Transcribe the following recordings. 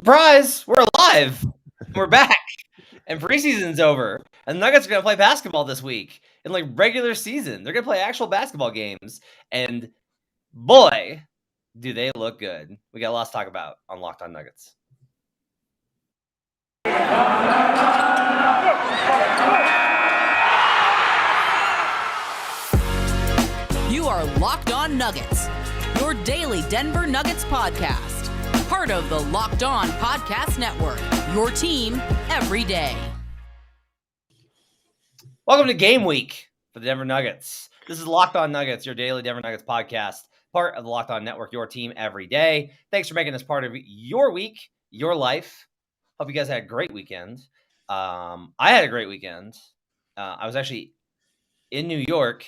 Surprise! We're alive. We're back. And preseason's over. And the Nuggets are going to play basketball this week in like regular season. They're going to play actual basketball games. And boy, do they look good. We got lots to talk about on Locked On Nuggets. You are Locked On Nuggets, your daily Denver Nuggets podcast. Part of the Locked On Podcast Network, your team every day. Welcome to game week for the Denver Nuggets. This is Locked On Nuggets, your daily Denver Nuggets podcast, part of the Locked On Network, your team every day. Thanks for making this part of your week, your life. Hope you guys had a great weekend. I had a great weekend. I was actually in New York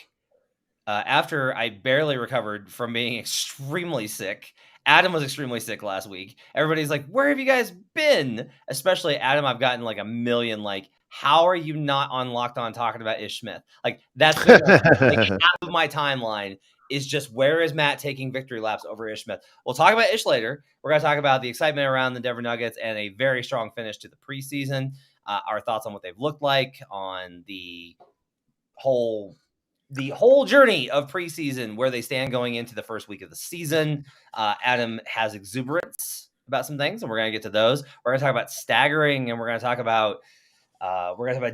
after I barely recovered from being extremely sick. Adam was extremely sick last week. Everybody's like, where have you guys been? Especially Adam, I've gotten like a million, like, how are you not on Locked On talking about Ish Smith? Like, that's been like half of my timeline is just, where is Matt taking victory laps over Ish Smith? We'll talk about Ish later. We're going to talk about the excitement around the Denver Nuggets and a very strong finish to the preseason. Our thoughts on what they've looked like, on the whole journey of preseason, where they stand going into the first week of the season. Adam has exuberance about some things, and we're going to get to those. We're going to talk about staggering, and we're going to talk about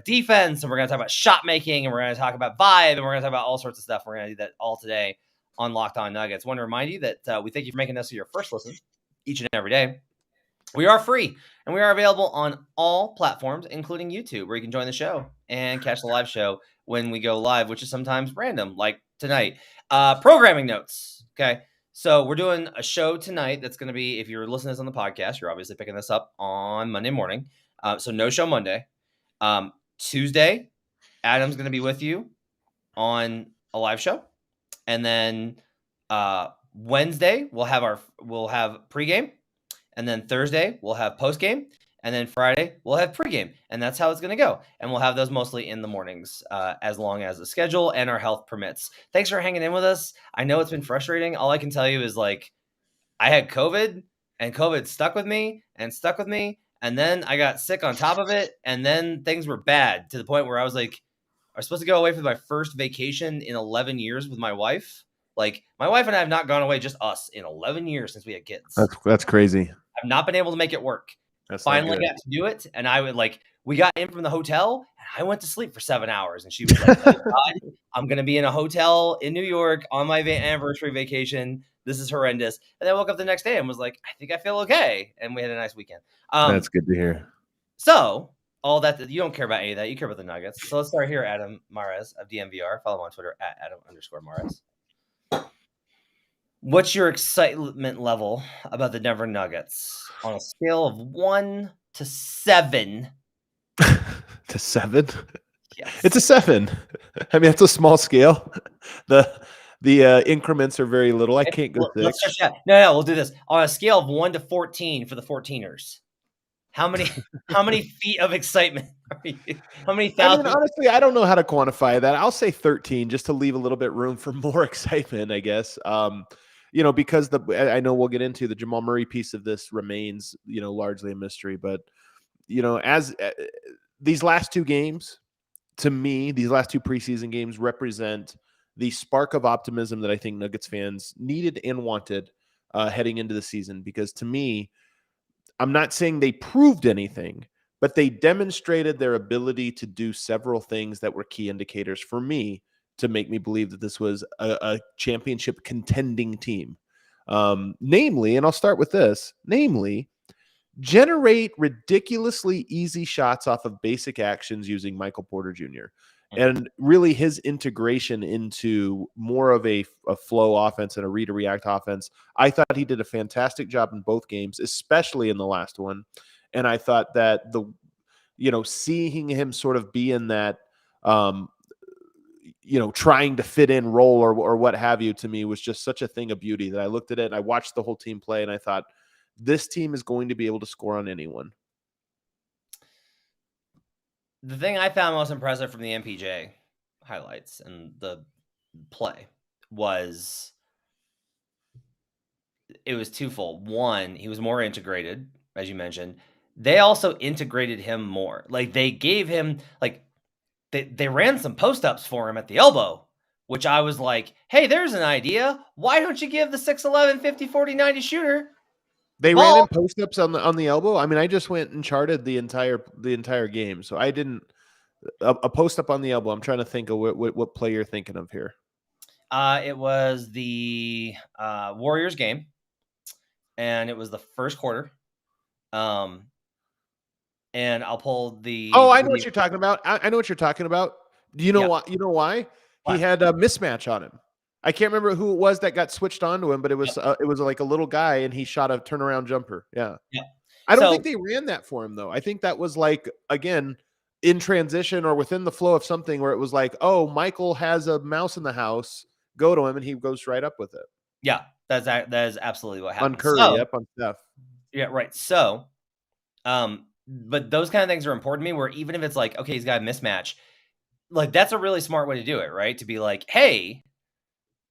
defense, and we're going to talk about shot making, and we're going to talk about vibe, and we're going to talk about all sorts of stuff. We're going to do that all today on Locked On Nuggets. I want to remind you that we thank you for making us your first listen each and every day. We are free, and we are available on all platforms, including YouTube, where you can join the show and catch the live show when we go live, which is sometimes random, like tonight. Programming notes. Okay. So we're doing a show tonight that's going to be, if you're listening to this on the podcast, you're obviously picking this up on Monday morning. So no show Monday. Tuesday, Adam's going to be with you on a live show. And then Wednesday, we'll have pregame. And then Thursday, we'll have postgame. And then Friday, we'll have pregame. And that's how it's going to go. And we'll have those mostly in the mornings, as long as the schedule and our health permits. Thanks for hanging in with us. I know it's been frustrating. All I can tell you is, like, I had COVID, and COVID stuck with me. And then I got sick on top of it. And then things were bad to the point where I was like, I was supposed to go away for my first vacation in 11 years with my wife. Like, my wife and I have not gone away, just us, in 11 years since we had kids. That's crazy. I've not been able to make it work. That's finally got to do it, and I would, like, we got in from the hotel, and I went to sleep for 7 hours, and she was like, oh, God, I'm going to be in a hotel in New York on my anniversary vacation. This is horrendous. And then I woke up the next day and was like, I think I feel okay. And we had a nice weekend. That's good to hear. So all that, you don't care about any of that. You care about the Nuggets. So let's start here. Adam Mares of DMVR. Follow him on Twitter at Adam_Mares. What's your excitement level about the Denver Nuggets on a scale of 1 to 7? To 7? Yes. It's a 7. I mean, it's a small scale. The increments are very little. I can't go 6. Let's start that. No, we'll do this. On a scale of 1 to 14 for the 14ers. How many feet of excitement are you? How many thousand? I mean, honestly, I don't know how to quantify that. I'll say 13 just to leave a little bit room for more excitement, I guess. Because I know we'll get into the Jamal Murray piece of this remains, largely a mystery. But, as these last two games, to me, these last two preseason games represent the spark of optimism that I think Nuggets fans needed and wanted heading into the season. Because to me, I'm not saying they proved anything, but they demonstrated their ability to do several things that were key indicators for me to make me believe that this was a championship contending team. Namely, and I'll start with this, generate ridiculously easy shots off of basic actions using Michael Porter Jr. And really his integration into more of a flow offense and a read to react offense. I thought he did a fantastic job in both games, especially in the last one. And I thought that seeing him sort of be in that, trying to fit in role or what have you, to me was just such a thing of beauty that I looked at it and I watched the whole team play and I thought, this team is going to be able to score on anyone. The thing I found most impressive from the MPJ highlights and the play was, it was twofold. One, he was more integrated as you mentioned, they also integrated him more. Like they gave him like they ran some post-ups for him at the elbow, which I was like, hey, there's an idea. Why don't you give the 6'11", 50, 40, 90 shooter They ran in ball? post-ups on the elbow. I mean, I just went and charted the entire game, so I didn't a post-up on the elbow. I'm trying to think of what play you're thinking of here. It was the Warriors game, and it was the first quarter. And I'll pull the. Oh, I know what you're talking about. I know what you're talking about. Do you know Yeah. why? You know why? Why? He had a mismatch on him. I can't remember who it was that got switched onto him, but it was like a little guy, and he shot a turnaround jumper. Yeah. Yeah. I don't So think they ran that for him though. I think that was like again in transition or within the flow of something where it was like, oh, Michael has a mouse in the house. Go to him, and he goes right up with it. yeah, that is absolutely what On happened. Curry, So, yep, on Steph. yeah, right. So, but those kind of things are important to me. Where even if it's like, okay, he's got a mismatch, like that's a really smart way to do it, right? To be like, hey,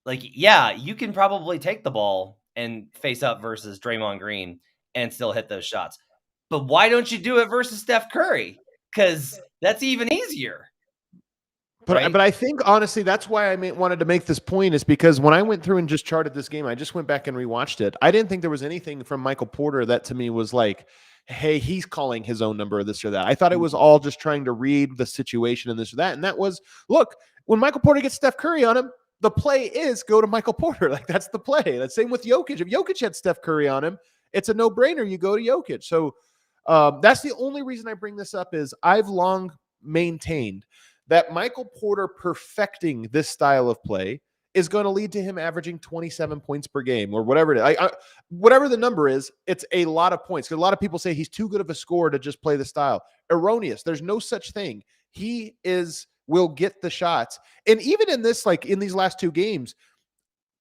like, yeah, you can probably take the ball and face up versus Draymond Green and still hit those shots. But why don't you do it versus Steph Curry? Because that's even easier. Right? But I think honestly, that's why I wanted to make this point is because when I went through and just charted this game, I just went back and rewatched it. I didn't think there was anything from Michael Porter that to me was like, hey, he's calling his own number or this or that. I thought it was all just trying to read the situation and this or that. And that was, look, when Michael Porter gets Steph Curry on him, the play is go to Michael Porter. Like that's the play. That's same with Jokic. If Jokic had Steph Curry on him, it's a no-brainer. You go to Jokic. So that's the only reason I bring this up is I've long maintained that Michael Porter perfecting this style of play is going to lead to him averaging 27 points per game or whatever it is. Whatever the number is, it's a lot of points. Because a lot of people say he's too good of a scorer to just play the style. Erroneous. There's no such thing. He will get the shots. And even in this, like in these last two games,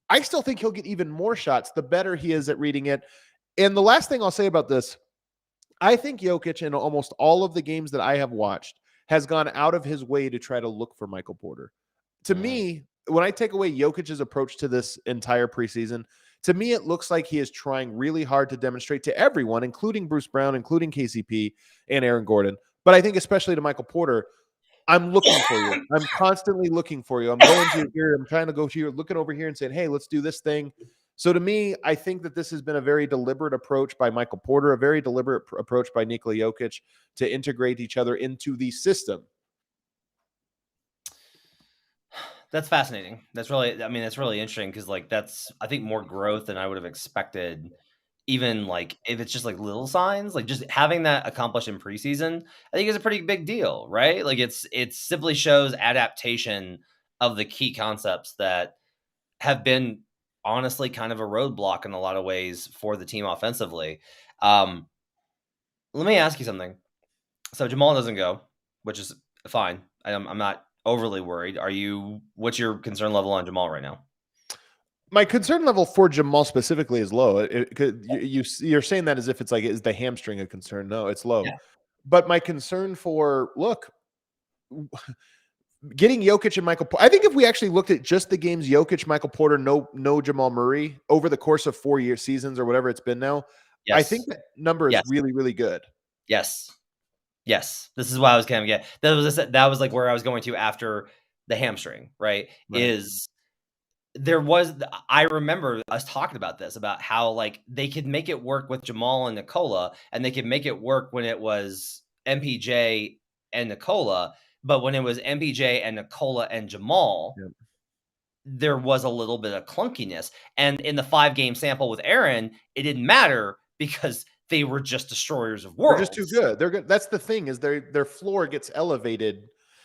I still think he'll get even more shots the better he is at reading it. And the last thing I'll say about this, I think Jokic in almost all of the games that I have watched has gone out of his way to try to look for Michael Porter. To me, when I take away Jokic's approach to this entire preseason, to me, it looks like he is trying really hard to demonstrate to everyone, including Bruce Brown, including KCP and Aaron Gordon. But I think especially to Michael Porter, I'm looking for you. I'm constantly looking for you. I'm going to here. I'm trying to go to you, looking over here and saying, hey, let's do this thing. So to me, I think that this has been a very deliberate approach by Michael Porter, a very deliberate approach by Nikola Jokic to integrate each other into the system. That's fascinating. That's really interesting because like that's I think more growth than I would have expected. Even like if it's just like little signs, like just having that accomplished in preseason, I think is a pretty big deal, right? Like it simply shows adaptation of the key concepts that have been honestly kind of a roadblock in a lot of ways for the team offensively. Let me ask you something. So Jamal doesn't go, which is fine. I'm not overly worried. What's your concern level on Jamal right now? My concern level for Jamal specifically is low. You're saying that as if it's like, is the hamstring a concern? No, it's low. Yeah. But my concern getting Jokic and Michael Porter, I think if we actually looked at just the games Jokic, Michael Porter, no Jamal Murray over the course of 4 seasons or whatever it's been now, yes. I think that number is really, really good. Yes. This is why I was kind of getting. That was like where I was going to after the hamstring, right? I remember us talking about this, about how like they could make it work with Jamal and Nikola, and they could make it work when it was MPJ and Nikola. But when it was MPJ and Nikola and Jamal, there was a little bit of clunkiness. And in the 5-game sample with Aaron, it didn't matter because they were just destroyers of worlds. They're just too good. They're good. That's the thing is their floor gets elevated.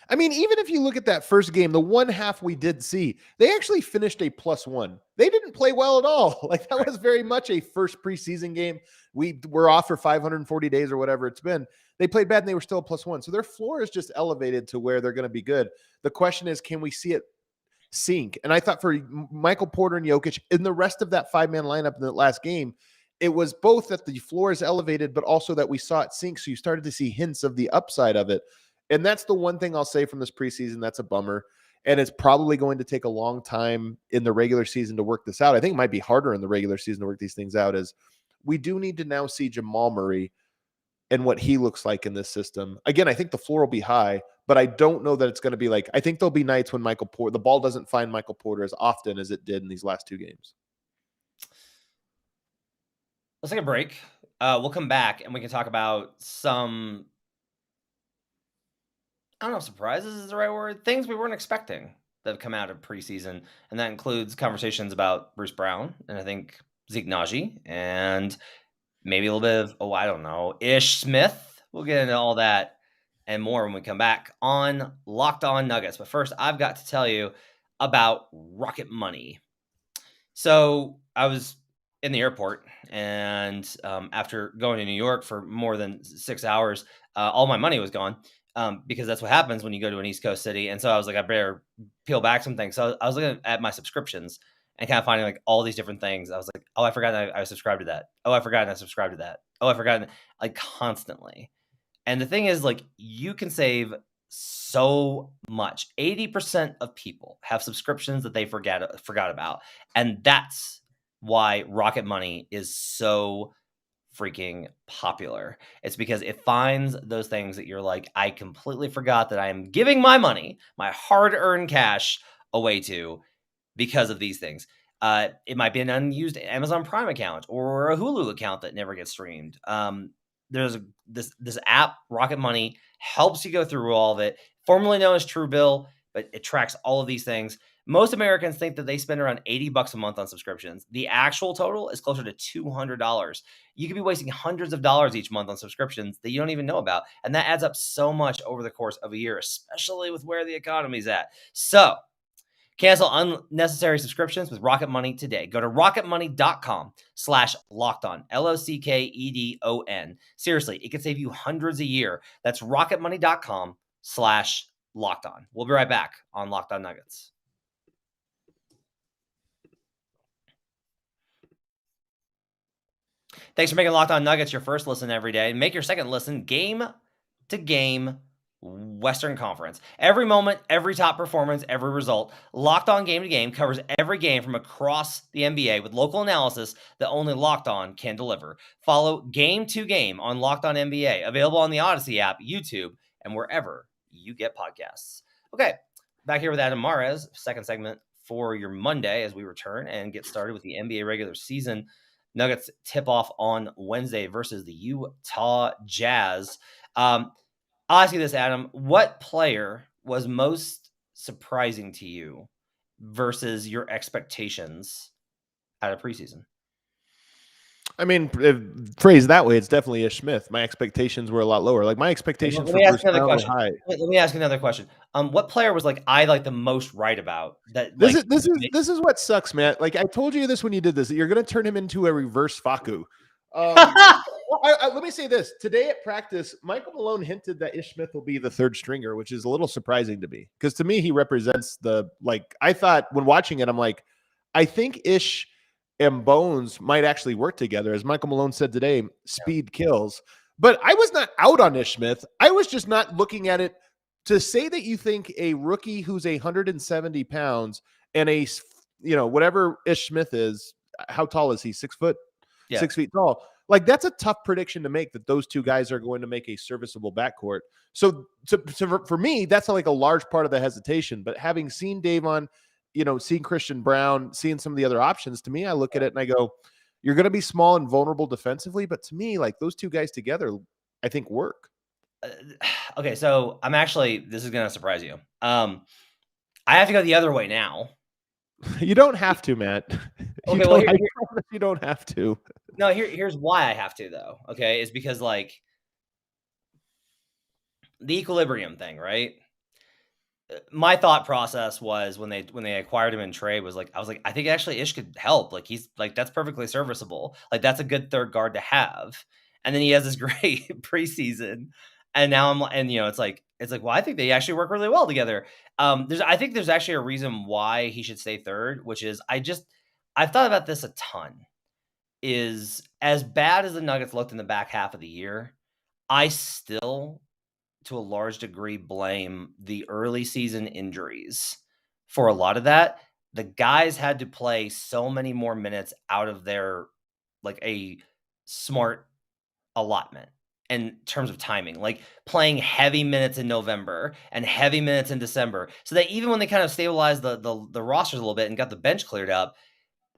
I mean, even if you look at that first game, the one half we did see, they actually finished a +1. They didn't play well at all. Like that was very much a first preseason game. We were off for 540 days or whatever it's been. They played bad and they were still a +1. So their floor is just elevated to where they're going to be good. The question is, can we see it sink? And I thought for Michael Porter and Jokic in the rest of that 5-man lineup in the last game, it was both that the floor is elevated, but also that we saw it sink. So you started to see hints of the upside of it. And that's the one thing I'll say from this preseason. That's a bummer. And it's probably going to take a long time in the regular season to work this out. I think it might be harder in the regular season to work these things out as we do need to now see Jamal Murray and what he looks like in this system. Again, I think the floor will be high, but I don't know that it's going to be like, I think there'll be nights when the ball doesn't find Michael Porter as often as it did in these last 2 games. Let's take a break. We'll come back and we can talk about some, I don't know if surprises is the right word, things we weren't expecting that have come out of preseason. And that includes conversations about Bruce Brown and I think Zeke Naji and maybe a little bit of, I don't know, Ish Smith. We'll get into all that and more when we come back on Locked On Nuggets. But first, I've got to tell you about Rocket Money. So I was in the airport, and after going to New York for more than 6 hours, all my money was gone because that's what happens when you go to an East Coast city. And so I was like, I better peel back some things. So I was looking at my subscriptions and kind of finding like all these different things. I was like, oh, I forgot I subscribed to that. Oh, I forgot I subscribed to that. Oh, I forgot, like constantly. And the thing is, like, you can save so much. 80% of people have subscriptions that they forgot about. And that's why Rocket Money is so freaking popular. It's because it finds those things that you're like, I completely forgot that I am giving my money, my hard-earned cash away to because of these things. It might be an unused Amazon Prime account or a Hulu account that never gets streamed. There's this app, Rocket Money, helps you go through all of it, formerly known as Truebill, but it tracks all of these things. Most Americans think that they spend around $80 a month on subscriptions. The actual total is closer to $200. You could be wasting hundreds of dollars each month on subscriptions that you don't even know about. And that adds up so much over the course of a year, especially with where the economy's at. So cancel unnecessary subscriptions with Rocket Money today. Go to rocketmoney.com/lockedon, LOCKEDON. Seriously, it can save you hundreds a year. That's rocketmoney.com/lockedon. We'll be right back on Locked On Nuggets. Thanks for making Locked On Nuggets your first listen every day. Make your second listen game to game Western Conference. Every moment, every top performance, every result. Locked On Game to Game covers every game from across the NBA with local analysis that only Locked On can deliver. Follow Game to Game on Locked On NBA, available on the Odyssey app, YouTube, and wherever you get podcasts. Okay, back here with Adam Mares, second segment for your Monday as we return and get started with the NBA regular season. Nuggets tip off on Wednesday versus the Utah Jazz. I'll ask you this, Adam. What player was most surprising to you versus your expectations out of preseason? I mean, phrased that way, it's definitely Ish Smith. My expectations were a lot lower. Like my expectations for Bruce Brown were high. Let me ask another question. What player was like I like the most right about that? This is what sucks, man. Like I told you this when you did this, that you're going to turn him into a reverse Facu. Let me say this. Today at practice, Michael Malone hinted that Ish Smith will be the third stringer, which is a little surprising to me because to me he represents I thought when watching it, I'm like, I think Ish and Bones might actually work together. As Michael Malone said today, speed kills. But I was not out on Ish Smith. I was just not looking at it to say that you think a rookie who's 170 pounds and whatever Ish Smith is, how tall is he? 6 foot, 6 feet tall. Like that's a tough prediction to make that those two guys are going to make a serviceable backcourt. So for me, that's like a large part of the hesitation. But having seen Davon, seeing Christian Brown, seeing some of the other options, to me, I look at it and I go, you're going to be small and vulnerable defensively. But to me, like those two guys together, I think work. Okay, so this is going to surprise you. I have to go the other way now. You don't have to, Matt. Okay, you don't have to. No, here's why I have to though. Okay, is because like the equilibrium thing, right? My thought process was when they acquired him in trade was like I was like I think actually Ish could help. Like he's like that's perfectly serviceable. Like that's a good third guard to have. And then he has this great preseason, and now it's like well I think they actually work really well together. I think there's actually a reason why he should stay third, which is I've thought about this a ton. Is as bad as the Nuggets looked in the back half of the year, I still to a large degree blame the early season injuries for a lot of that. The guys had to play so many more minutes out of their like a smart allotment in terms of timing, like playing heavy minutes in November and heavy minutes in December, so that even when they kind of stabilized the rosters a little bit and got the bench cleared up,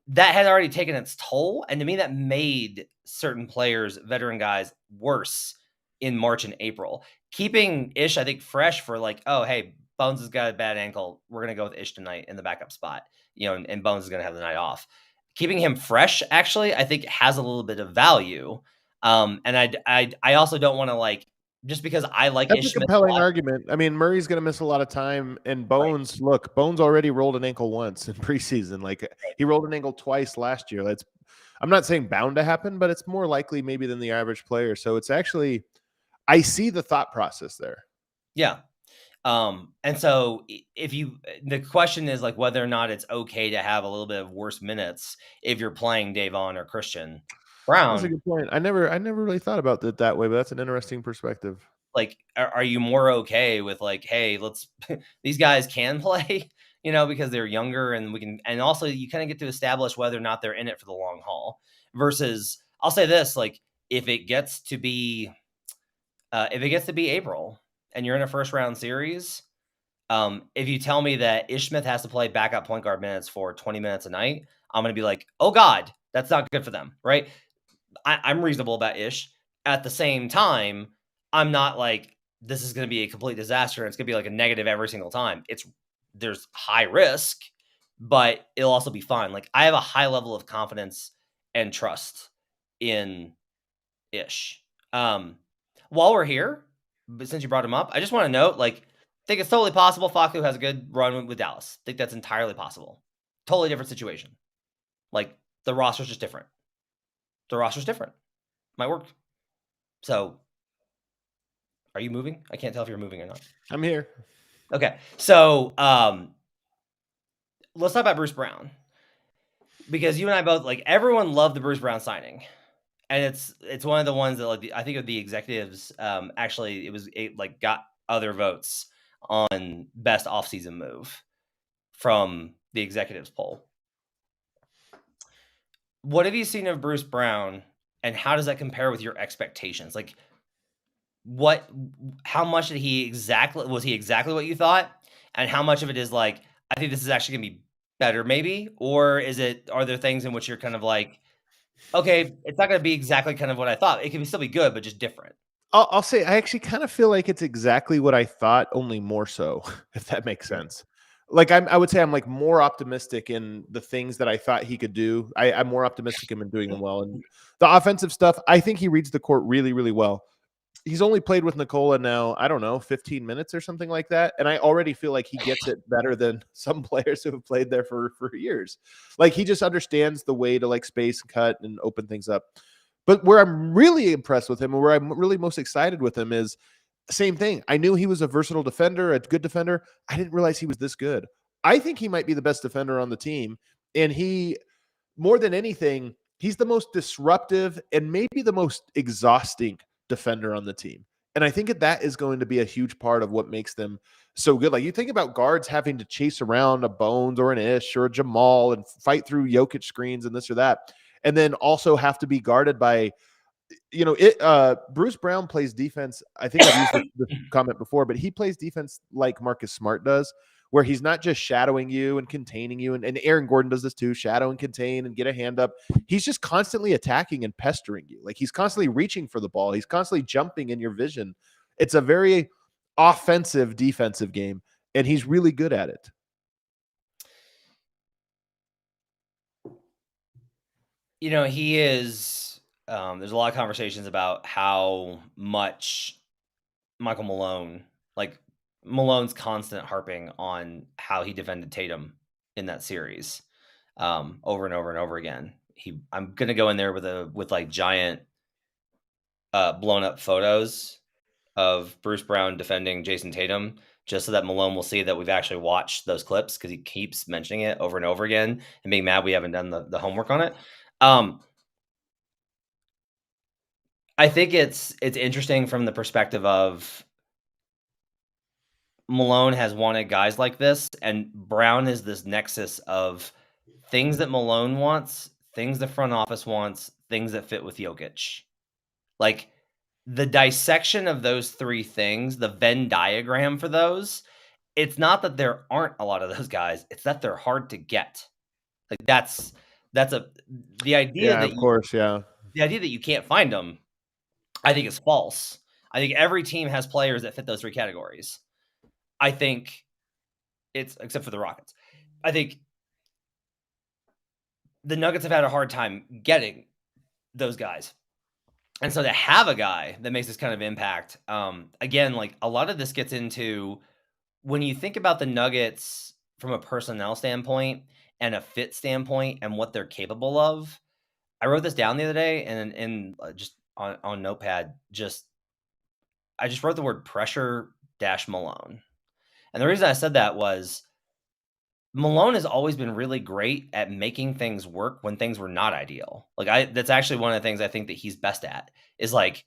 that had already taken its toll. And to me, that made certain players, veteran guys, worse in March and April. Keeping Ish, I think, fresh for like, oh, hey, Bones has got a bad ankle. We're going to go with Ish tonight in the backup spot, and Bones is going to have the night off. Keeping him fresh, actually, I think has a little bit of value. And I also don't want to like, just because I like That's Ish a Smith a compelling lot. argument. I mean, Murray's going to miss a lot of time, and Right. Bones. Look, Bones already rolled an ankle once in preseason. Like he rolled an ankle twice last year. I'm not saying bound to happen, but it's more likely maybe than the average player. So it's actually, I see the thought process there. Yeah. And so the question is like whether or not it's okay to have a little bit of worse minutes if you're playing Davon or Christian That's a Brown. good point. I never really thought about it that way, but that's an interesting perspective. Like, are you more okay with like, hey, let's these guys can play, because they're younger and also you kind of get to establish whether or not they're in it for the long haul versus I'll say this, like if it gets to be April and you're in a first round series, if you tell me that Ish Smith has to play backup point guard minutes for 20 minutes a night, I'm going to be like, oh God, that's not good for them, right? I'm reasonable about Ish. At the same time, I'm not like, this is going to be a complete disaster. It's going to be like a negative every single time. There's high risk, but it'll also be fun. Like I have a high level of confidence and trust in Ish. While we're here, but since you brought him up, I just want to note, like, I think it's totally possible Facu has a good run with Dallas. I think that's entirely possible. Totally different situation. Like, the roster's just different. The roster's different. Might work. So, are you moving? I can't tell if you're moving or not. I'm here. Okay. So, let's talk about Bruce Brown. Because you and I both, like, everyone loved the Bruce Brown signing. And it's one of the ones that, like, I think of the executives, actually, it got other votes on best offseason move from the executives poll. What have you seen of Bruce Brown, and how does that compare with your expectations? Like, how much was he exactly what you thought, and how much of it is like, I think this is actually gonna be better, maybe, or are there things in which you're kind of like, okay, it's not gonna be exactly kind of what I thought. It can still be good, but just different. I'll say I actually kind of feel like it's exactly what I thought, only more so, if that makes sense. Like I would say I'm like more optimistic in the things that I thought he could do. I'm more optimistic in doing them well. And the offensive stuff, I think he reads the court really, really well. He's only played with Nikola now, I don't know, 15 minutes or something like that. And I already feel like he gets it better than some players who have played there for years. Like he just understands the way to like space, cut, and open things up. But where I'm really impressed with him and where I'm really most excited with him is same thing. I knew he was a versatile defender, a good defender. I didn't realize he was this good. I think he might be the best defender on the team. And he, more than anything, he's the most disruptive and maybe the most exhausting defender on the team. And I think that is going to be a huge part of what makes them so good. Like you think about guards having to chase around a Bones or an Ish or a Jamal and fight through Jokic screens and this or that. And then also have to be guarded by, Bruce Brown plays defense. I think I've used this comment before, but he plays defense like Marcus Smart does, where he's not just shadowing you and containing you. And Aaron Gordon does this too, shadow and contain and get a hand up. He's just constantly attacking and pestering you. Like he's constantly reaching for the ball. He's constantly jumping in your vision. It's a very offensive defensive game, and he's really good at it. He is, there's a lot of conversations about how much Michael Malone, like Malone's constant harping on how he defended Tatum in that series, over and over and over again. I'm going to go in there with like giant, blown up photos of Bruce Brown defending Jason Tatum, just so that Malone will see that we've actually watched those clips, because he keeps mentioning it over and over again and being mad we haven't done the homework on it. I think it's interesting from the perspective of Malone has wanted guys like this, and Brown is this nexus of things that Malone wants, things the front office wants, things that fit with Jokic. Like the dissection of those three things, the Venn diagram for those, it's not that there aren't a lot of those guys, it's that they're hard to get. Like the idea Yeah, that of course. Yeah. the idea that you can't find them, I think is false. I think every team has players that fit those three categories. I think it's except for the Rockets. I think the Nuggets have had a hard time getting those guys. And so to have a guy that makes this kind of impact, again, like a lot of this gets into when you think about the Nuggets from a personnel standpoint and a fit standpoint and what they're capable of. I wrote this down the other day and just on Notepad, I just wrote the word pressure dash Malone. And the reason I said that was Malone has always been really great at making things work when things were not ideal. That's actually one of the things I think that he's best at is like,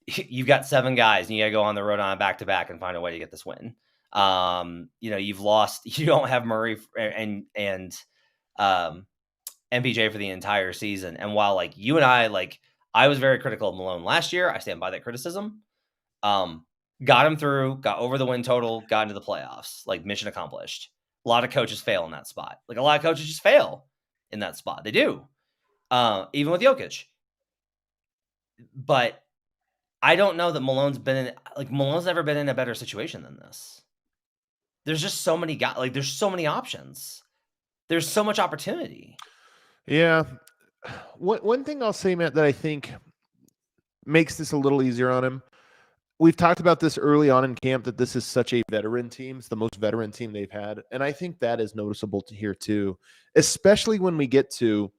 you've got 7 guys and you got to go on the road on a back-to-back and find a way to get this win. You've lost, you don't have Murray and MPJ for the entire season. And while like you and I was very critical of Malone last year, I stand by that criticism. Got him through, got over the win total, got into the playoffs, like mission accomplished. A lot of coaches fail in that spot. Like a lot of coaches just fail in that spot. They do. Even with Jokic. But I don't know that Malone's never been in a better situation than this. There's just so many guys, like there's so many options. There's so much opportunity. Yeah. One thing I'll say, Matt, that I think makes this a little easier on him. We've talked about this early on in camp that this is such a veteran team. It's the most veteran team they've had. And I think that is noticeable to hear too, especially when we get to,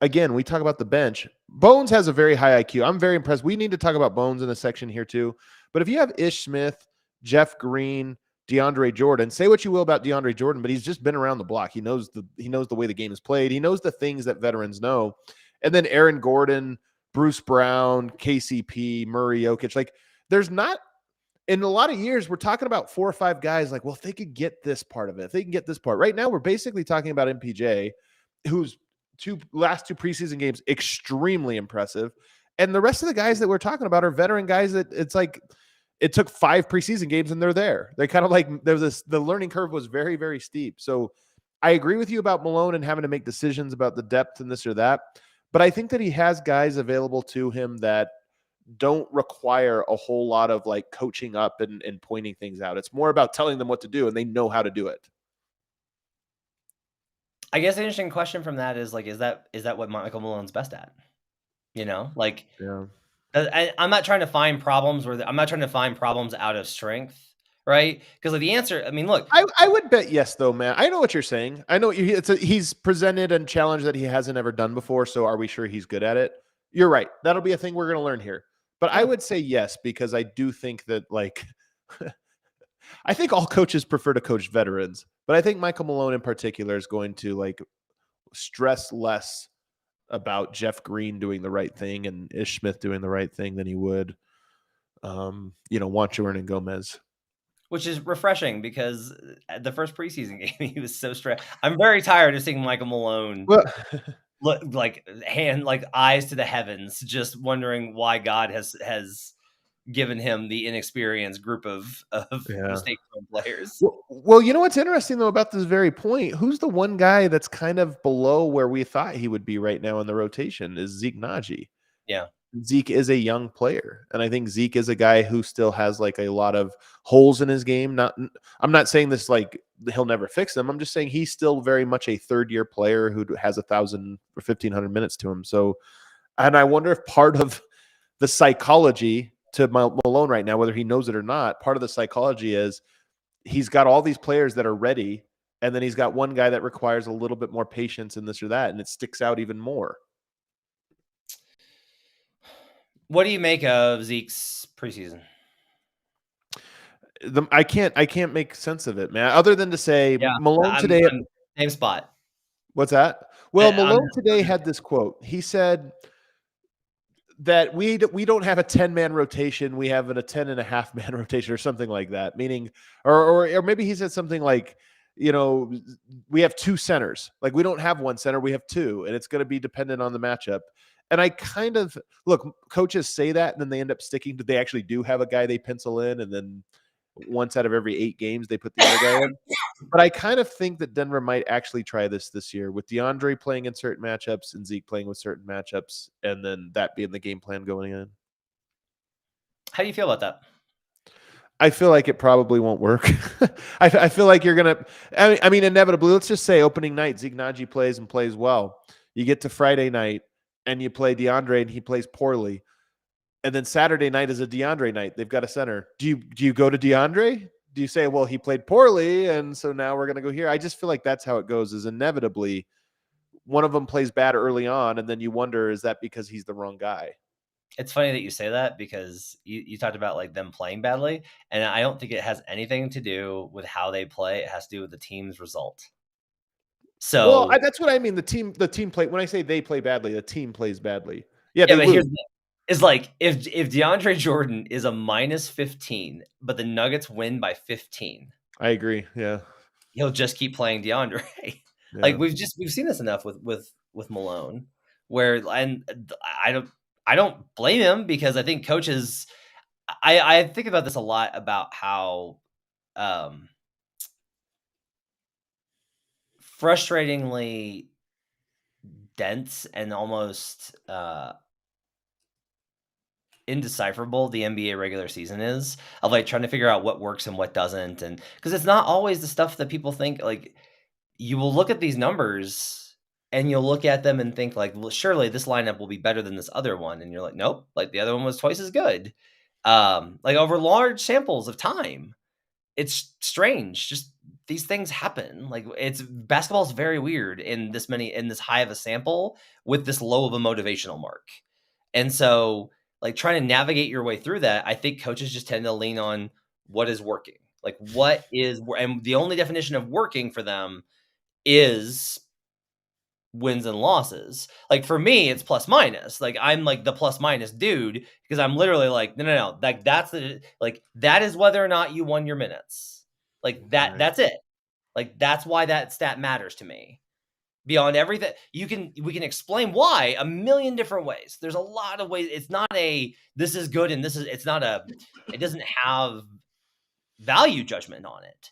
again, we talk about the bench. Bones has a very high IQ. I'm very impressed. We need to talk about Bones in a section here too. But if you have Ish Smith, Jeff Green, DeAndre Jordan, say what you will about DeAndre Jordan, but he's just been around the block. He knows the way the game is played. He knows the things that veterans know. And then Aaron Gordon, Bruce Brown, KCP, Murray, Jokic, like there's not, in a lot of years, we're talking about 4 or 5 guys like, well, if they could get this part of it, if they can get this part. Right now, we're basically talking about MPJ, who's last 2 preseason games, extremely impressive. And the rest of the guys that we're talking about are veteran guys that it's like, it took 5 preseason games and they're there. They kind of like, the learning curve was very, very steep. So I agree with you about Malone and having to make decisions about the depth and this or that. But I think that he has guys available to him that don't require a whole lot of like coaching up and pointing things out. It's more about telling them what to do and they know how to do it. I guess an interesting question from that is like, is that what Michael Malone's best at? Like, yeah. I'm not trying to find problems I'm not trying to find problems out of strength, right? Because like the answer, I mean, look, I would bet yes, though, man. I know what you're saying. I know he's presented a challenge that he hasn't ever done before. So are we sure he's good at it? You're right. That'll be a thing we're going to learn here. But I would say yes, because I do think that like, I think all coaches prefer to coach veterans, but I think Michael Malone in particular is going to like stress less about Jeff Green doing the right thing and Ish Smith doing the right thing than he would, Juancho and Gomez. Which is refreshing because at the first preseason game, he was so stressed. I'm very tired of seeing Michael Malone look like eyes to the heavens, just wondering why God has given him the inexperienced group of mistake-prone players. Well, you know what's interesting though about this very point? Who's the one guy that's kind of below where we thought he would be right now in the rotation is Zeke Naji. Yeah. Zeke is a young player, and I think Zeke is a guy who still has like a lot of holes in his game. I'm not saying this like he'll never fix them. I'm just saying he's still very much a third-year player who has 1,000 or 1,500 minutes to him. So, and I wonder if part of the psychology to Malone right now, whether he knows it or not, part of the psychology is he's got all these players that are ready, and then he's got one guy that requires a little bit more patience in this or that, and it sticks out even more. What do you make of Zeke's preseason? I can't make sense of it, man. Other than to say Malone today, same spot. What's that? Well, Malone today had this quote. He said that we don't have a 10-man rotation. We have a 10.5-man rotation or something like that. Meaning, or maybe he said something like, we have two centers. Like, we don't have one center, we have two, and it's going to be dependent on the matchup. And I kind of look, coaches say that, and then they end up sticking to, they actually do have a guy they pencil in, and then once out of every 8 games, they put the other guy in. But I kind of think that Denver might actually try this year with DeAndre playing in certain matchups and Zeke playing with certain matchups, and then that being the game plan going in. How do you feel about that? I feel like it probably won't work. I feel like you're going to – I mean, inevitably, let's just say opening night, Zeke Naji plays and plays well. You get to Friday night, and you play DeAndre, and he plays poorly. And then Saturday night is a DeAndre night. They've got a center. Do you go to DeAndre? Do you say, well, he played poorly, and so now we're going to go here? I just feel like that's how it goes, is inevitably one of them plays bad early on, and then you wonder, is that because he's the wrong guy? It's funny that you say that, because you talked about like them playing badly, and I don't think it has anything to do with how they play. It has to do with the team's result. So, well, that's what I mean. The team play. When I say they play badly, the team plays badly. Yeah, but lose. here's the thing. It's like if DeAndre Jordan is a -15, but the Nuggets win by 15. I agree. Yeah, he'll just keep playing DeAndre. yeah. Like we've seen this enough with Malone, where, and I don't blame him, because I think coaches. I think about this a lot, about how frustratingly dense and almost indecipherable the NBA regular season is, of like trying to figure out what works and what doesn't, and because it's not always the stuff that people think. Like, you will look at these numbers and you'll look at them and think like, well, surely this lineup will be better than this other one, and you're like, nope, like the other one was twice as good. Like over large samples of time. It's strange. Just these things happen. Like, basketball is very weird in this high of a sample with this low of a motivational mark. And so, like, trying to navigate your way through that, I think coaches just tend to lean on what is working. Like, and the only definition of working for them is wins and losses. Like, for me, it's plus minus. Like, I'm like the plus minus dude, because I'm literally like, no. Like, that is whether or not you won your minutes. Like, that's it. Like, that's why that stat matters to me. Beyond everything, we can explain why a million different ways. There's a lot of ways. It's not this is good and it doesn't have value judgment on it.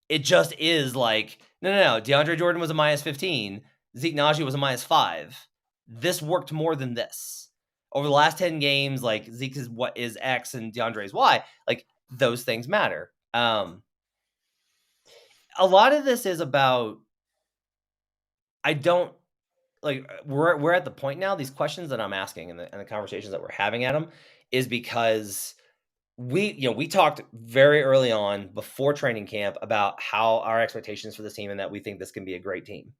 It just is like, no. DeAndre Jordan was a -15. Zeke Naji was a -5. This worked more than this. Over the last 10 games, like, Zeke is what is X and DeAndre is Y. Like, those things matter. A lot of this is about, we're at the point now, these questions that I'm asking and the conversations that we're having, Adam, is because we talked very early on before training camp about how our expectations for this team, and that we think this can be a great team.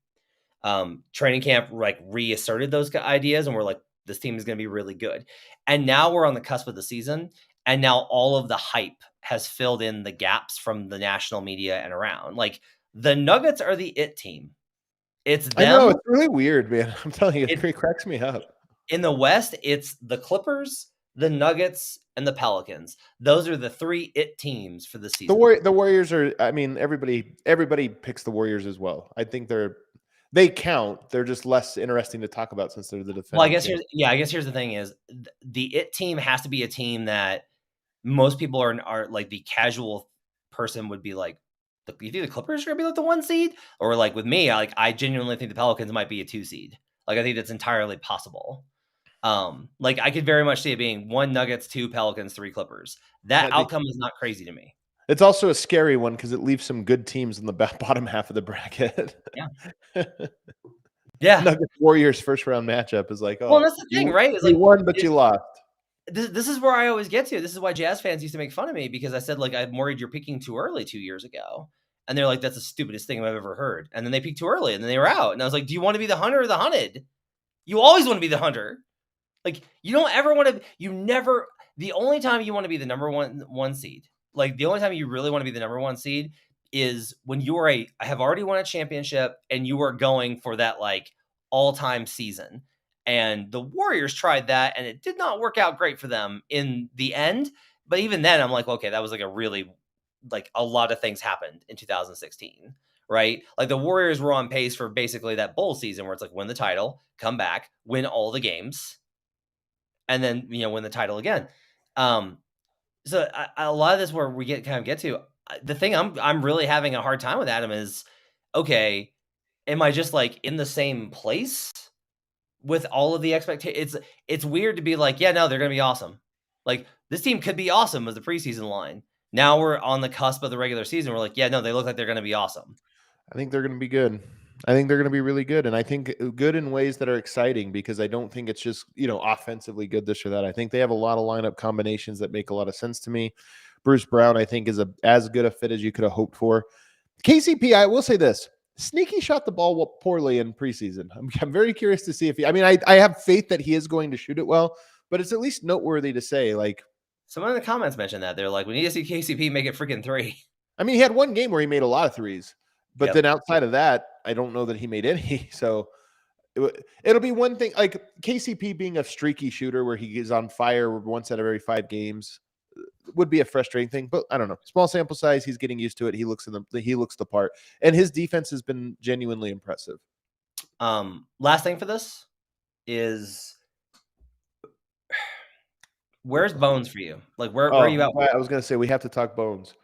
Training camp reasserted those ideas, and we're like, this team is going to be really good. And now we're on the cusp of the season, and now all of the hype has filled in the gaps from the national media and around. Like, the Nuggets are the it team. It's them. I know, it's really weird, man. I'm telling you, it cracks me up. In the West, it's the Clippers, the Nuggets, and the Pelicans. Those are the 3 it teams for the season. The Warriors are, I mean, everybody picks the Warriors as well. I think they count. They're just less interesting to talk about since they're the defense. Well, I guess here's the thing is, the it team has to be a team that most people are like, the casual person would be like, you think the Clippers are going to be like the 1 seed? Or like with me, I genuinely think the Pelicans might be a 2 seed. Like, I think that's entirely possible. Like, I could very much see it being 1 Nuggets, 2 Pelicans, 3 Clippers. That outcome is not crazy to me. It's also a scary one because it leaves some good teams in the bottom half of the bracket. Yeah. Yeah. Nuggets Warriors first round matchup is like, oh, well, that's the thing, right? It's you won, but you lost. This is where I always get to. This is why Jazz fans used to make fun of me, because I said, like, I'm worried you're picking too early 2 years ago. And they're like, that's the stupidest thing I've ever heard. And then they peaked too early, and then they were out. And I was like, do you want to be the hunter or the hunted? You always want to be the hunter. Like, you don't ever want to, the only time you want to be the number one seed, like, the only time you really want to be the number 1 seed is when you have already won a championship and you are going for that, like, all-time season. And the Warriors tried that, and it did not work out great for them in the end. But even then, I'm like, okay, that was like a really, like, a lot of things happened in 2016, right? Like the Warriors were on pace for basically that bowl season where it's like win the title, come back, win all the games, and then win the title again. So a lot of this where we get to the thing I'm really having a hard time with, Adam, is okay, am I just like in the same place with all of the expectations? It's weird to be like, yeah, no, they're gonna be awesome. Like this team could be awesome as the preseason line. Now we're on the cusp of the regular season. We're like, yeah, no, they look like they're gonna be awesome. I think they're going to be good. I think they're going to be really good. And I think good in ways that are exciting, because I don't think it's just, offensively good this or that. I think they have a lot of lineup combinations that make a lot of sense to me. Bruce Brown, I think, is as good a fit as you could have hoped for. KCP, I will say this. Sneaky shot the ball poorly in preseason. I'm very curious to see if I have faith that he is going to shoot it well, but it's at least noteworthy to say, like, someone in the comments mentioned that. They're like, we need to see KCP make it freaking 3. I mean, he had one game where he made a lot of threes. But then outside of that, I don't know that he made any. So it'll be one thing, like KCP being a streaky shooter where he is on fire once out of every 5 games would be a frustrating thing. But I don't know. Small sample size. He's getting used to it. He looks the part, and his defense has been genuinely impressive. Last thing for this is, where's Bones for you? Like where are you at? I was going to say we have to talk Bones.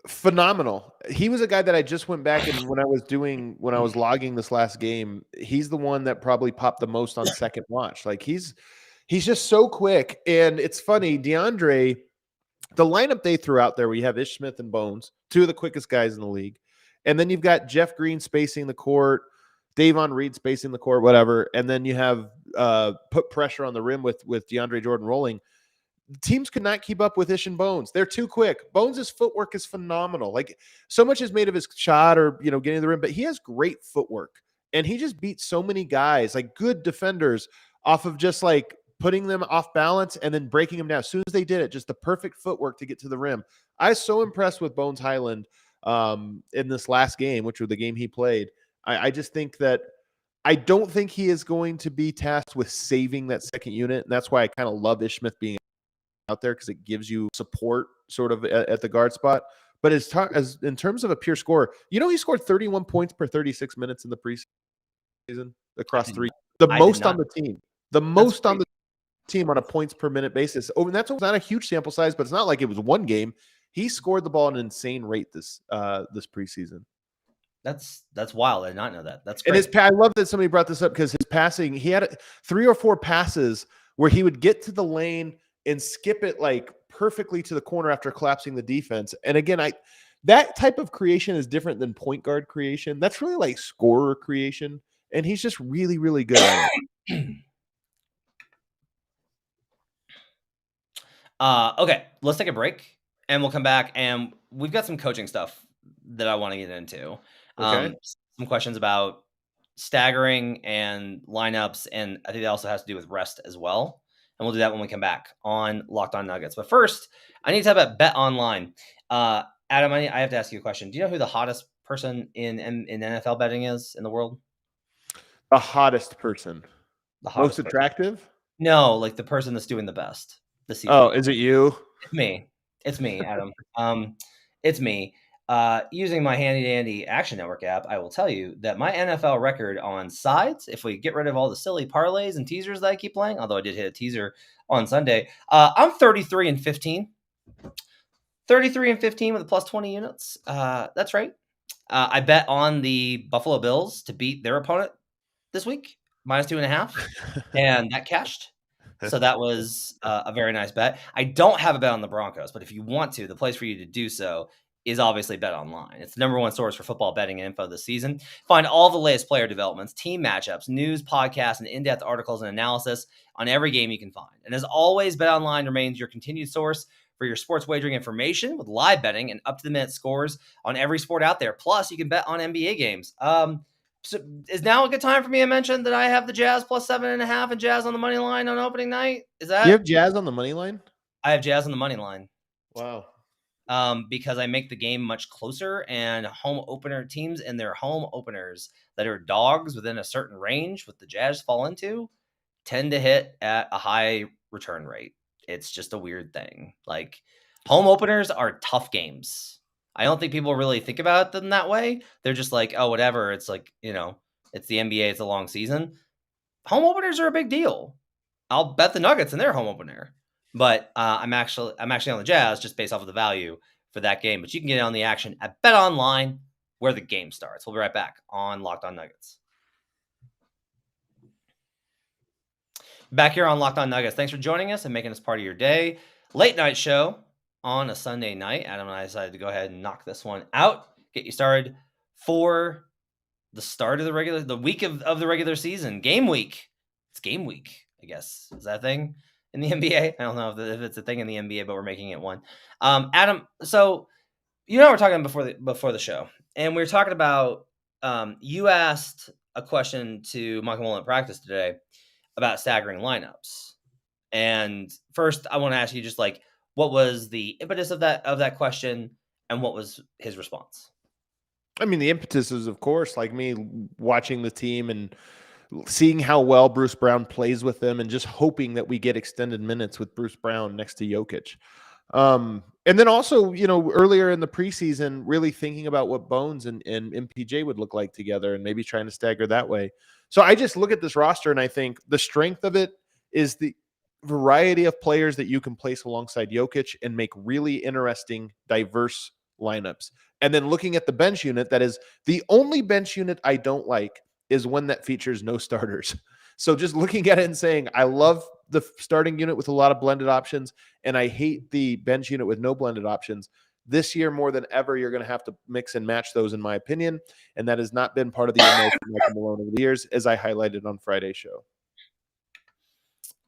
Phenomenal. He was a guy that I just went back and when I was logging this last game, he's the one that probably popped the most on second watch. Like he's just so quick. And it's funny, DeAndre, the lineup they threw out there, where you have Ish Smith and Bones, 2 of the quickest guys in the league. And then you've got Jeff Green spacing the court, Davon Reed spacing the court, whatever. And then you have put pressure on the rim with DeAndre Jordan rolling. Teams could not keep up with Ish and Bones. They're too quick. Bones' footwork is phenomenal. Like, so much is made of his shot or, getting to the rim, but he has great footwork. And he just beats so many guys, like good defenders, off of just like putting them off balance and then breaking them down. As soon as they did it, just the perfect footwork to get to the rim. I was so impressed with Bones Hyland in this last game, which was the game he played. I just think that I don't think he is going to be tasked with saving that second unit. And that's why I kind of love Ish Smith being out there, because it gives you support sort of at the guard spot. But as in terms of a pure score, he scored 31 points per 36 minutes in the preseason across 3. The most on the team. The most on the team on a points per minute basis. Oh, and that's not a huge sample size, but it's not like it was one game. He scored the ball at an insane rate this preseason. That's wild. I did not know that. That's great. And I love that somebody brought this up, because his passing, he had 3 or 4 passes where he would get to the lane and skip it like perfectly to the corner after collapsing the defense. And again, that type of creation is different than point guard creation. That's really like scorer creation. And he's just really, really good at it. Okay, let's take a break and we'll come back, and we've got some coaching stuff that I want to get into. Okay. Some questions about staggering and lineups, and I think that also has to do with rest as well. And we'll do that when we come back on Locked On Nuggets. But first, I need to talk about BetOnline. Adam, I have to ask you a question. Do you know who the hottest person in NFL betting is in the world? The hottest person. The hottest most attractive? Person. No, like the person that's doing the best this season. Oh, is it you? It's me, Adam. It's me. Using my handy-dandy Action Network app, I will tell you that my NFL record on sides, if we get rid of all the silly parlays and teasers that I keep playing, although I did hit a teaser on Sunday, I'm 33-15. 33-15 with a plus 20 units. That's right. I bet on the Buffalo Bills to beat their opponent this week, -2.5, and that cashed. So that was a very nice bet. I don't have a bet on the Broncos, but if you want to, the place for you to do so is obviously BetOnline. It's the #1 source for football betting and info this season. Find all the latest player developments, team matchups, news, podcasts, and in-depth articles and analysis on every game you can find. And as always, BetOnline remains your continued source for your sports wagering information with live betting and up-to-the-minute scores on every sport out there. Plus, you can bet on NBA games. So is now a good time for me to mention that I have the Jazz plus 7.5 and Jazz on the money line on opening night? Is that you have Jazz on the money line? I have Jazz on the money line. Wow. Because I make the game much closer, and home opener teams and their home openers that are dogs within a certain range with the Jazz fall into tend to hit at a high return rate. It's just a weird thing. Like, home openers are tough games. I don't think people really think about them that way. They're just like, oh, whatever. It's like, it's the NBA. It's a long season. Home openers are a big deal. I'll bet the Nuggets in their home opener. But I'm actually on the Jazz just based off of the value for that game. But you can get on the action at BetOnline where the game starts. We'll be right back on Locked On Nuggets. Back here on Locked On Nuggets. Thanks for joining us and making us part of your day. Late night show on a Sunday night. Adam and I decided to go ahead and knock this one out, get you started for the start of the week of the regular season. Game week. It's game week, I guess. Is that a thing in the NBA? I don't know if it's a thing in the NBA, but we're making it one. Adam, so you and I were talking before the show, and we were talking about you asked a question to Michael Malone at practice today about staggering lineups. And first, I want to ask you just like, what was the impetus of that question, and what was his response? I mean, the impetus is, of course, like me watching the team and seeing how well Bruce Brown plays with them and just hoping that we get extended minutes with Bruce Brown next to Jokic. And then also, earlier in the preseason, really thinking about what Bones and MPJ would look like together and maybe trying to stagger that way. So I just look at this roster and I think the strength of it is the variety of players that you can place alongside Jokic and make really interesting, diverse lineups. And then looking at the bench unit, that is the only bench unit I don't like is one that features no starters. So just looking at it and saying, I love the starting unit with a lot of blended options, and I hate the bench unit with no blended options. This year, more than ever, you're going to have to mix and match those, in my opinion. And that has not been part of the MO for Michael Malone over the years, as I highlighted on Friday's show.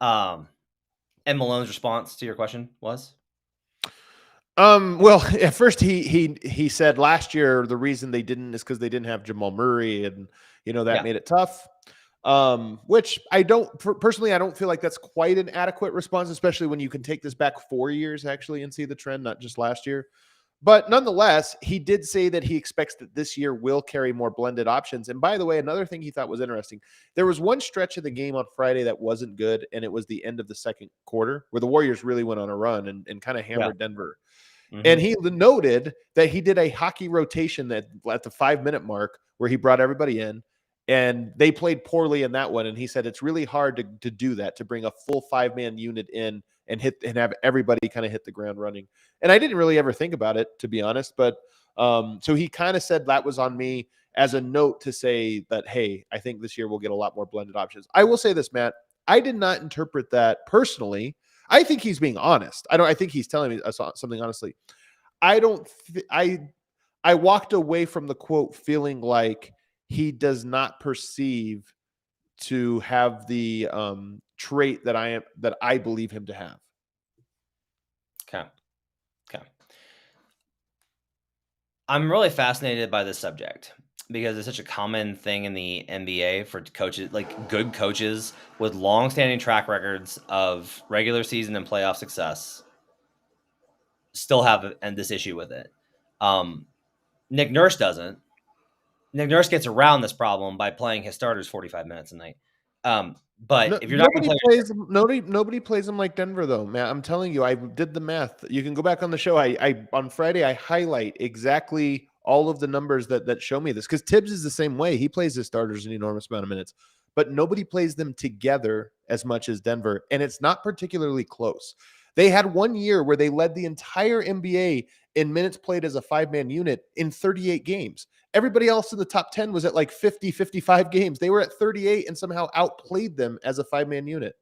And Malone's response to your question was? Well, at first he said last year the reason they didn't is because they didn't have Jamal Murray, and that made it tough. Which I don't personally, I don't feel like that's quite an adequate response, especially when you can take this back 4 years actually and see the trend, not just last year. But nonetheless, he did say that he expects that this year will carry more blended options. And by the way, another thing he thought was interesting, there was one stretch of the game on Friday that wasn't good, and it was the end of the second quarter where the Warriors really went on a run and kind of hammered Denver. Mm-hmm. And he noted that he did a hockey rotation at the 5-minute mark where he brought everybody in, and they played poorly in that one. And he said it's really hard to do that, to bring a full 5-man unit in and have everybody kind of hit the ground running. And I didn't really ever think about it, to be honest. But so he kind of said that was on me as a note to say that, hey, I think this year we'll get a lot more blended options. I will say this, Matt, I did not interpret that personally. I think he's being honest. I think he's telling me something honestly. I walked away from the quote feeling like he does not perceive to have the trait that I believe him to have. Okay. I'm really fascinated by this subject because it's such a common thing in the NBA for coaches, like good coaches with long-standing track records of regular season and playoff success, still have this issue with it. Nick Nurse doesn't. Nick Nurse gets around this problem by playing his starters 45 minutes a night. But if you're not going to play, nobody plays them like Denver, though, Matt. I'm telling you, I did the math. You can go back on the show. I on Friday I highlight exactly all of the numbers that show me this, because Tibbs is the same way. He plays his starters an enormous amount of minutes, but nobody plays them together as much as Denver, and it's not particularly close. They had 1 year where they led the entire NBA in minutes played as a 5-man unit in 38 games. Everybody else in the top 10 was at like 50, 55 games. They were at 38 and somehow outplayed them as a 5-man unit.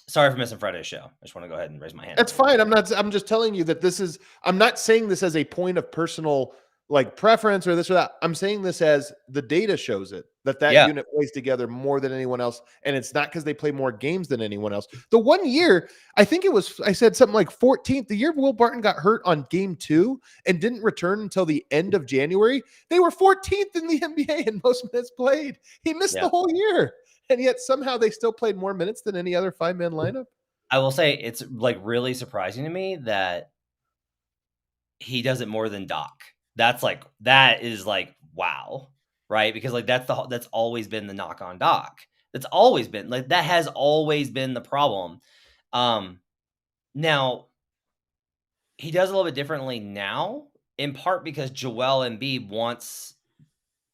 Sorry for missing Friday's show. I just want to go ahead and raise my hand. That's fine. I'm just telling you that I'm not saying this as a point of personal like preference or this or that. I'm saying this as the data shows it, that unit plays together more than anyone else. And it's not because they play more games than anyone else. The 1 year, I said something like 14th, the year Will Barton got hurt on game 2 and didn't return until the end of January. They were 14th in the NBA in most minutes played. He missed the whole year. And yet somehow they still played more minutes than any other 5-man lineup. I will say it's like really surprising to me that he does it more than Doc. That is wow, right? Because like that's always been the knock on Doc. That's always been that has always been the problem. Now He does a little bit differently now, in part because Joel Embiid wants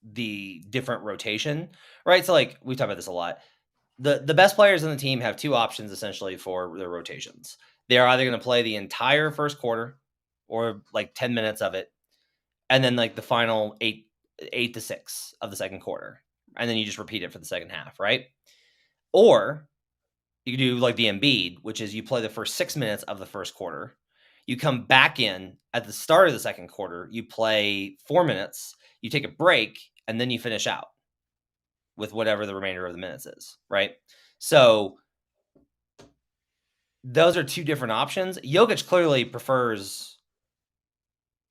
the different rotation, right? So like we talk about this a lot. The best players on the team have two options essentially for their rotations. They're either going to play the entire first quarter or like 10 minutes of it, and then like the final 8 to 6 of the second quarter. And then you just repeat it for the second half, right? Or you can do like the Embiid, which is you play the first 6 minutes of the first quarter. You come back in at the start of the second quarter, you play 4 minutes, you take a break, and then you finish out with whatever the remainder of the minutes is, right? So those are two different options. Jokic clearly prefers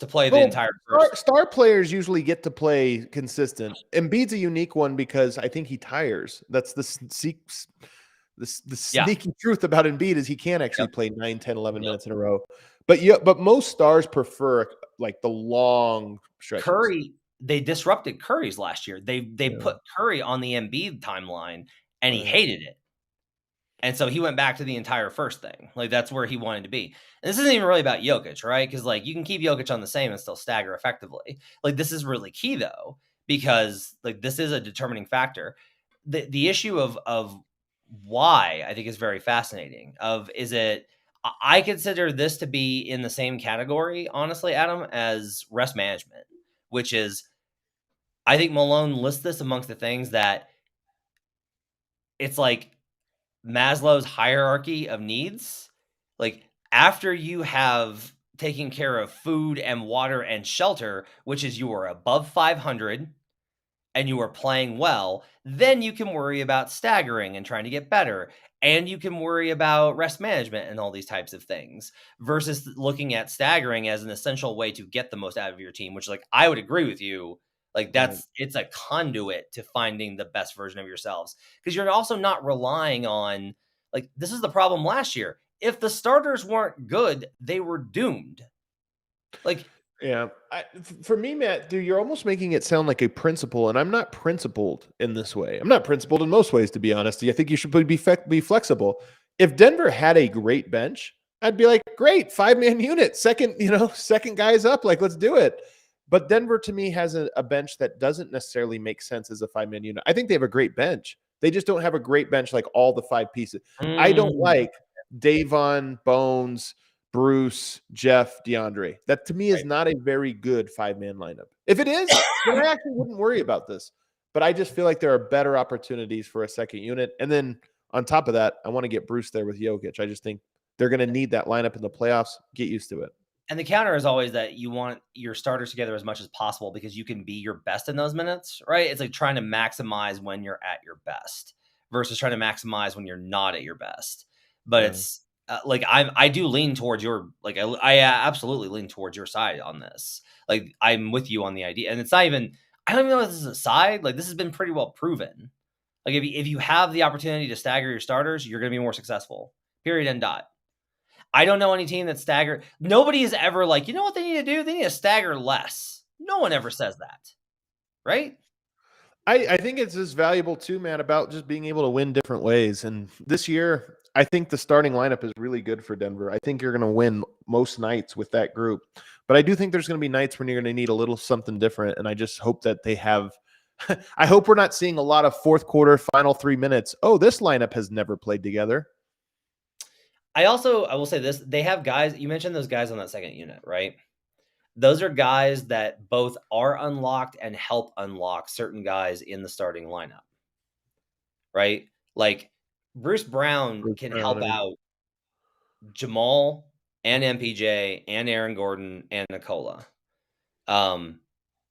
to play the entire first. Star players usually get to play consistent. Embiid's a unique one because I think he tires. That's the sneaky truth about Embiid is he can't actually play 9, 10, 11 minutes in a row. But most stars prefer like the long stretches. Curry, they disrupted Curry's last year. They put Curry on the Embiid timeline, and he hated it. And so he went back to the entire first thing. Like, that's where he wanted to be. And this isn't even really about Jokic, right? Because, like, you can keep Jokic on the same and still stagger effectively. Like, this is really key, though, because, like, this is a determining factor. The issue of why, I think, is very fascinating. I consider this to be in the same category, honestly, Adam, as rest management, which is, I think Malone lists this amongst the things that it's like Maslow's hierarchy of needs. Like, after you have taken care of food and water and shelter, which is you are above 500 and you are playing well, then you can worry about staggering and trying to get better. And you can worry about rest management and all these types of things versus looking at staggering as an essential way to get the most out of your team, which, like, I would agree with you. Like, it's a conduit to finding the best version of yourselves, because you're also not relying on, like, this is the problem last year. If the starters weren't good, they were doomed. Like, yeah, for me, Matt, dude, you're almost making it sound like a principle, and I'm not principled in this way. I'm not principled in most ways, to be honest. I think you should be flexible. If Denver had a great bench, I'd be like, great, 5-man unit, second guy's up, like, let's do it. But Denver, to me, has a bench that doesn't necessarily make sense as a 5-man unit. I think they have a great bench. They just don't have a great bench like all the 5 pieces. I don't like Davon, Bones, Bruce, Jeff, DeAndre. That, to me, is not a very good 5-man lineup. If it is, then I actually wouldn't worry about this. But I just feel like there are better opportunities for a second unit. And then on top of that, I want to get Bruce there with Jokic. I just think they're going to need that lineup in the playoffs. Get used to it. And the counter is always that you want your starters together as much as possible because you can be your best in those minutes, right? It's like trying to maximize when you're at your best versus trying to maximize when you're not at your best. But it's like I do lean towards your, like, I absolutely lean towards your side on this. Like, I'm with you on the idea, and it's not even, I don't even know if this is a side. Like, this has been pretty well proven. Like, if you have the opportunity to stagger your starters, you're going to be more successful. Period. End dot. I don't know any team that stagger. Nobody is ever like, you know what they need to do? They need to stagger less. No one ever says that, right? I think it's as valuable too, man, about just being able to win different ways. And this year, I think the starting lineup is really good for Denver. I think you're going to win most nights with that group. But I do think there's going to be nights when you're going to need a little something different. And I just hope that they have – I hope we're not seeing a lot of fourth quarter, final 3 minutes. Oh, this lineup has never played together. I will say this. They have guys – you mentioned those guys on that second unit, right? Those are guys that both are unlocked and help unlock certain guys in the starting lineup, right? Like, Bruce Brown can help out Jamal and MPJ and Aaron Gordon and Nikola, and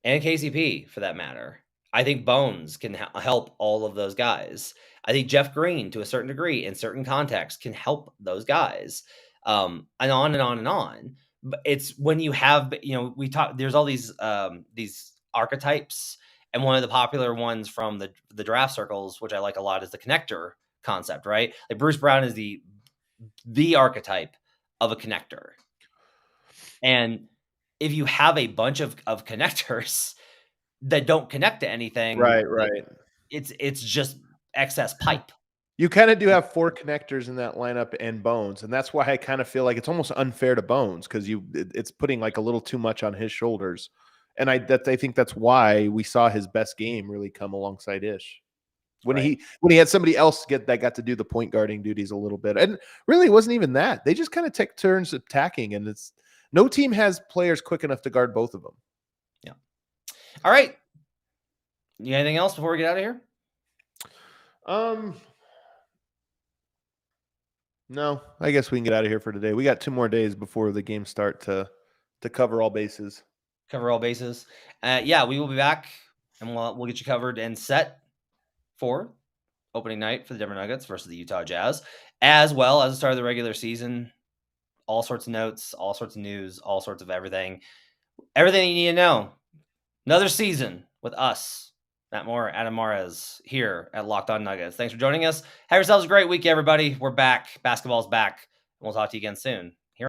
KCP for that matter. I think Bones can help all of those guys. I think Jeff Green, to a certain degree, in certain contexts, can help those guys, and on and on and on. But it's when you have, we talk. There's all these archetypes, and one of the popular ones from the draft circles, which I like a lot, is the connector concept, right? Like, Bruce Brown is the archetype of a connector, and if you have a bunch of connectors that don't connect to anything, right, it's just excess pipe. You kind of do have 4 connectors in that lineup and Bones, and that's why I kind of feel like it's almost unfair to Bones because it's putting like a little too much on his shoulders, and I think that's why we saw his best game really come alongside Ish when Right. he had somebody else that got to do the point guarding duties a little bit, and really it wasn't even that. They just kind of take turns attacking, and no team has players quick enough to guard both of them. Yeah. All right. You got anything else before we get out of here? No, I guess we can get out of here for today. We got 2 more days before the games start to cover all bases. Cover all bases. Yeah, we will be back, and we'll get you covered and set for opening night for the Denver Nuggets versus the Utah Jazz, as well as the start of the regular season. All sorts of notes, all sorts of news, all sorts of everything. Everything you need to know. Another season with us, Matt Moore, Adam Mares, here at Locked On Nuggets. Thanks for joining us. Have yourselves a great week, everybody. We're back. Basketball's back. And we'll talk to you again soon.